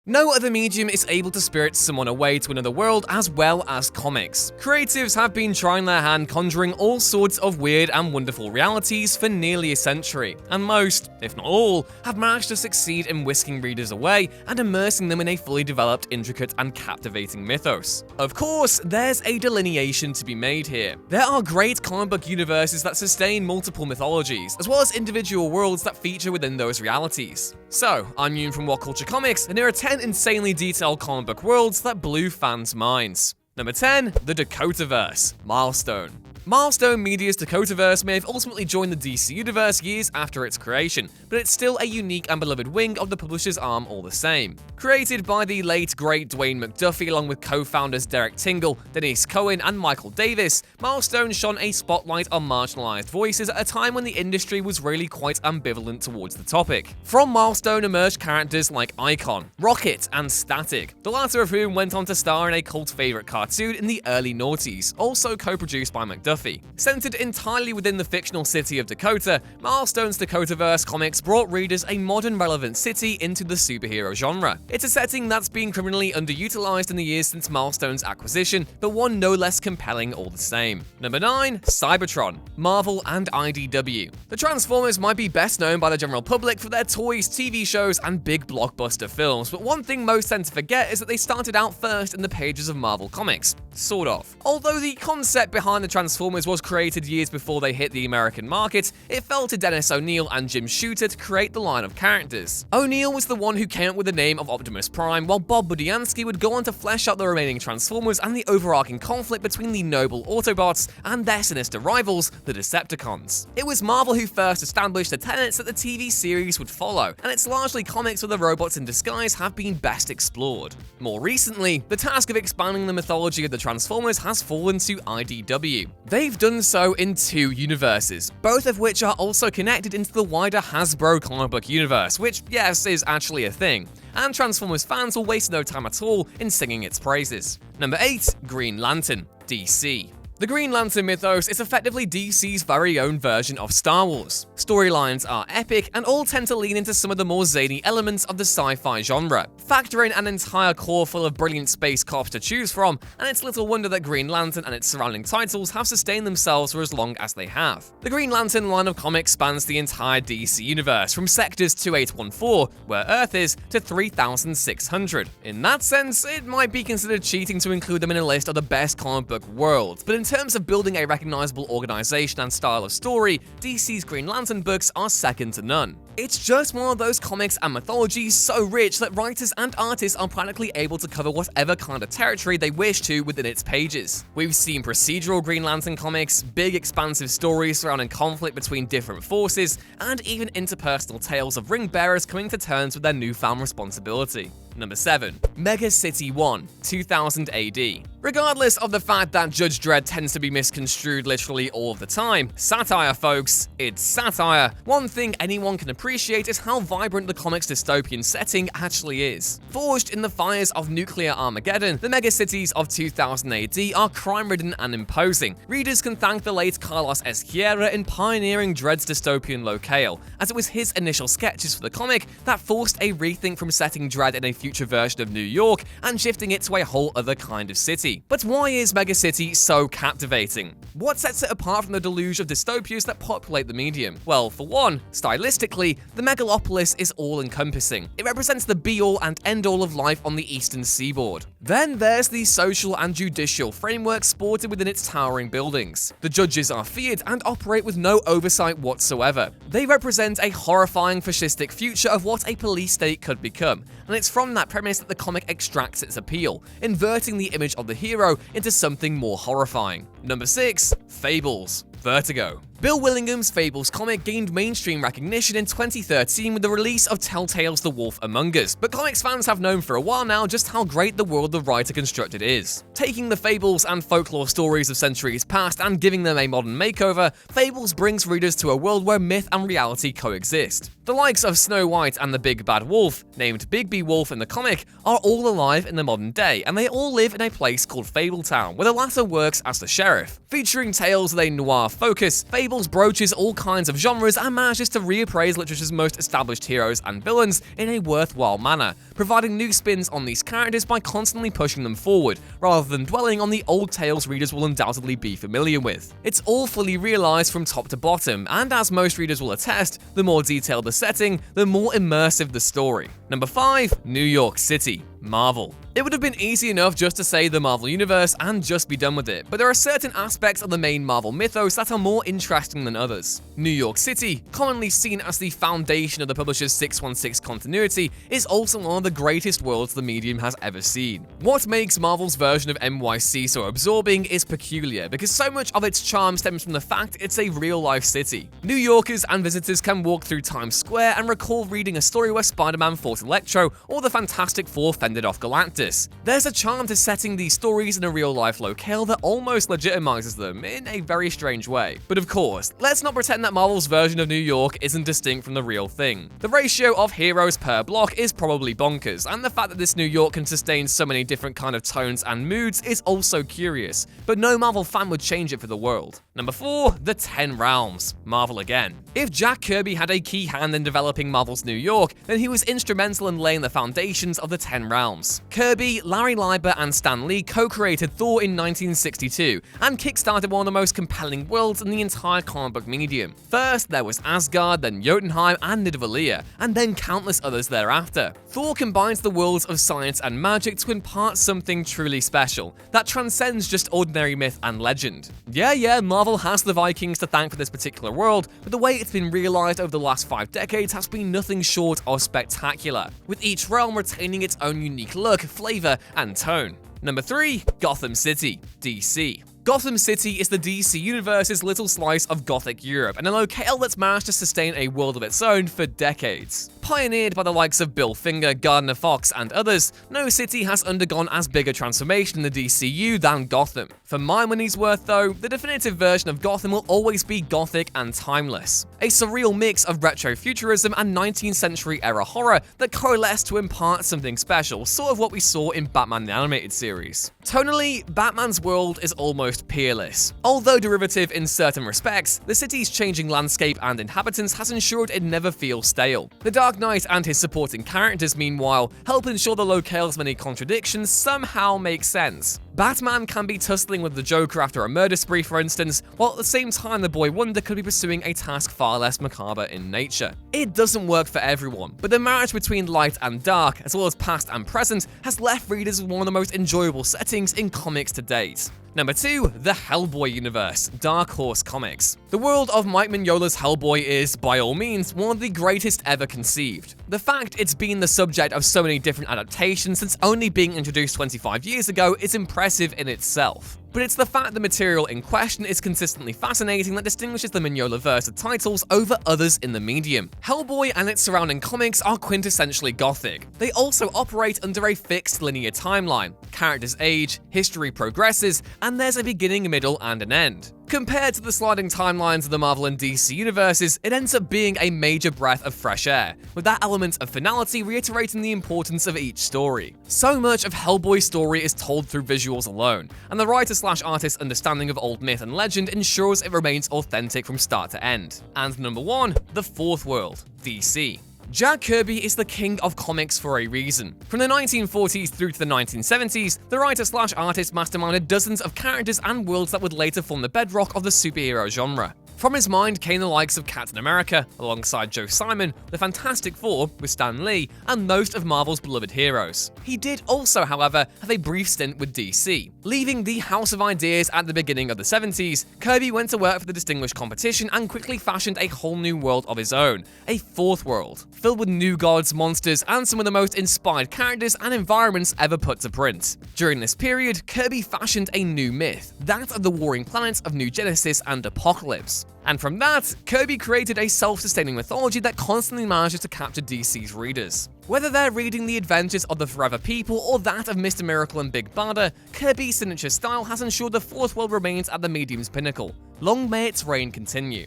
No other medium is able to spirit someone away to another world as well as comics. Creatives have been trying their hand conjuring all sorts of weird and wonderful realities for nearly a century, and most, if not all, have managed to succeed in whisking readers away and immersing them in a fully developed, intricate, and captivating mythos. Of course, there's a delineation to be made here. There are great comic book universes that sustain multiple mythologies, as well as individual worlds that feature within those realities. So, I'm Yoon from What Culture Comics, and here are 10 insanely detailed comic book worlds that blew fans' minds. Number 10, the Dakotaverse, Milestone. Milestone Media's Dakotaverse may have ultimately joined the DC universe years after its creation, but it's still a unique and beloved wing of the publisher's arm all the same. Created by the late great Dwayne McDuffie along with co-founders Derek Tingle, Denise Cohen, and Michael Davis, Milestone shone a spotlight on marginalized voices at a time when the industry was really quite ambivalent towards the topic. From Milestone emerged characters like Icon, Rocket, and Static, the latter of whom went on to star in a cult favorite cartoon in the early noughties, also co-produced by McDuffie. Centered entirely within the fictional city of Dakota, Milestone's Dakotaverse comics brought readers a modern relevant city into the superhero genre. It's a setting that's been criminally underutilized in the years since Milestone's acquisition, but one no less compelling all the same. Number 9, Cybertron, Marvel and IDW. The Transformers might be best known by the general public for their toys, TV shows, and big blockbuster films, but one thing most tend to forget is that they started out first in the pages of Marvel Comics. Sort of. Although the concept behind the Transformers was created years before they hit the American market, it fell to Dennis O'Neil and Jim Shooter to create the line of characters. O'Neil was the one who came up with the name of Optimus Prime, while Bob Budiansky would go on to flesh out the remaining Transformers and the overarching conflict between the noble Autobots and their sinister rivals, the Decepticons. It was Marvel who first established the tenets that the TV series would follow, and it's largely comics where the robots in disguise have been best explored. More recently, the task of expanding the mythology of the Transformers has fallen to IDW. They've done so in 2 universes, both of which are also connected into the wider Hasbro comic book universe, which, yes, is actually a thing, and Transformers fans will waste no time at all in singing its praises. Number 8, Green Lantern, DC. The Green Lantern mythos is effectively DC's very own version of Star Wars. Storylines are epic and all tend to lean into some of the more zany elements of the sci-fi genre. Factor in an entire core full of brilliant space cops to choose from, and it's little wonder that Green Lantern and its surrounding titles have sustained themselves for as long as they have. The Green Lantern line of comics spans the entire DC universe, from Sectors 2814, where Earth is, to 3600. In that sense, it might be considered cheating to include them in a list of the best comic book worlds, but in terms of building a recognizable organization and style of story, DC's Green Lantern books are second to none. It's just one of those comics and mythologies so rich that writers and artists are practically able to cover whatever kind of territory they wish to within its pages. We've seen procedural Green Lantern comics, big expansive stories surrounding conflict between different forces, and even interpersonal tales of ring bearers coming to terms with their newfound responsibility. Number 7, Mega City 1, 2000 AD. Regardless of the fact that Judge Dredd tends to be misconstrued literally all of the time, satire, folks, it's satire. One thing anyone can appreciate is how vibrant the comic's dystopian setting actually is. Forged in the fires of nuclear Armageddon, the mega cities of 2000 AD are crime-ridden and imposing. Readers can thank the late Carlos Ezquerra in pioneering Dredd's dystopian locale, as it was his initial sketches for the comic that forced a rethink from setting Dredd in a future version of New York and shifting it to a whole other kind of city. But why is Mega City so captivating? What sets it apart from the deluge of dystopias that populate the medium? Well, for one, stylistically, the megalopolis is all-encompassing. It represents the be-all and end-all of life on the eastern seaboard. Then there's the social and judicial framework sported within its towering buildings. The judges are feared and operate with no oversight whatsoever. They represent a horrifying fascistic future of what a police state could become, and it's from that premise that the comic extracts its appeal, inverting the image of the hero into something more horrifying. Number 6, Fables, Vertigo. Bill Willingham's Fables comic gained mainstream recognition in 2013 with the release of Telltale's The Wolf Among Us, but comics fans have known for a while now just how great the world the writer constructed is. Taking the fables and folklore stories of centuries past and giving them a modern makeover, Fables brings readers to a world where myth and reality coexist. The likes of Snow White and the Big Bad Wolf, named Bigby Wolf in the comic, are all alive in the modern day, and they all live in a place called Fabletown, where the latter works as the sheriff. Featuring tales with a noir focus, Fables Marvel's broaches all kinds of genres and manages to reappraise literature's most established heroes and villains in a worthwhile manner, providing new spins on these characters by constantly pushing them forward, rather than dwelling on the old tales readers will undoubtedly be familiar with. It's all fully realized from top to bottom, and as most readers will attest, the more detailed the setting, the more immersive the story. Number 5. New York City. Marvel. It would have been easy enough just to say the Marvel Universe and just be done with it, but there are certain aspects of the main Marvel mythos that are more interesting than others. New York City, commonly seen as the foundation of the publisher's 616 continuity, is also one of the greatest worlds the medium has ever seen. What makes Marvel's version of NYC so absorbing is peculiar, because so much of its charm stems from the fact it's a real-life city. New Yorkers and visitors can walk through Times Square and recall reading a story where Spider-Man fought Electro, or the Fantastic Four fended off Galactus. There's a charm to setting these stories in a real-life locale that almost legitimizes them in a very strange way. But of course, let's not pretend that Marvel's version of New York isn't distinct from the real thing. The ratio of heroes per block is probably bonkers, and the fact that this New York can sustain so many different kind of tones and moods is also curious, but no Marvel fan would change it for the world. Number 4. The 10 Realms. Marvel again. If Jack Kirby had a key hand in developing Marvel's New York, then he was instrumental in laying the foundations of the 10 Realms. Kirby, Larry Lieber, and Stan Lee co-created Thor in 1962, and kickstarted one of the most compelling worlds in the entire comic book medium. First, there was Asgard, then Jotunheim and Nidavellir, and then countless others thereafter. Thor combines the worlds of science and magic to impart something truly special, that transcends just ordinary myth and legend. Yeah, Marvel has the Vikings to thank for this particular world, but the way it's been realized over the last 5 decades has been nothing short of spectacular, with each realm retaining its own unique look, flavor, and tone. Number 3. Gotham City. DC. Gotham City is the DC Universe's little slice of Gothic Europe, and a locale that's managed to sustain a world of its own for decades. Pioneered by the likes of Bill Finger, Gardner Fox, and others, no city has undergone as big a transformation in the DCU than Gotham. For my money's worth though, the definitive version of Gotham will always be gothic and timeless. A surreal mix of retrofuturism and 19th century era horror that coalesce to impart something special, sort of what we saw in Batman the Animated Series. Tonally, Batman's world is almost peerless. Although derivative in certain respects, the city's changing landscape and inhabitants has ensured it never feels stale. The Dark Knight and his supporting characters, meanwhile, help ensure the locale's many contradictions somehow make sense. Batman can be tussling with the Joker after a murder spree, for instance, while at the same time the Boy Wonder could be pursuing a task far less macabre in nature. It doesn't work for everyone, but the marriage between light and dark, as well as past and present, has left readers with one of the most enjoyable settings in comics to date. Number 2. The Hellboy Universe. Dark Horse Comics. The world of Mike Mignola's Hellboy is, by all means, one of the greatest ever conceived. The fact it's been the subject of so many different adaptations since only being introduced 25 years ago is impressive in itself. But it's the fact the material in question is consistently fascinating that distinguishes the Mignola-verse of titles over others in the medium. Hellboy and its surrounding comics are quintessentially gothic. They also operate under a fixed linear timeline. Characters age, history progresses, and there's a beginning, middle, and an end. Compared to the sliding timelines of the Marvel and DC universes, it ends up being a major breath of fresh air, with that element of finality reiterating the importance of each story. So much of Hellboy's story is told through visuals alone, and the writer/artist's understanding of old myth and legend ensures it remains authentic from start to end. And number 1, the fourth world, DC. Jack Kirby is the king of comics for a reason. From the 1940s through to the 1970s, the writer/artist masterminded dozens of characters and worlds that would later form the bedrock of the superhero genre. From his mind came the likes of Captain America, alongside Joe Simon, the Fantastic Four with Stan Lee, and most of Marvel's beloved heroes. He did also, however, have a brief stint with DC. Leaving the House of Ideas at the beginning of the 70s, Kirby went to work for the distinguished competition and quickly fashioned a whole new world of his own, a fourth world, filled with new gods, monsters, and some of the most inspired characters and environments ever put to print. During this period, Kirby fashioned a new myth, that of the warring planets of New Genesis and Apocalypse. And from that, Kirby created a self-sustaining mythology that constantly manages to capture DC's readers. Whether they're reading the adventures of the Forever People or that of Mr. Miracle and Big Barda, Kirby's signature style has ensured the fourth world remains at the medium's pinnacle. Long may its reign continue.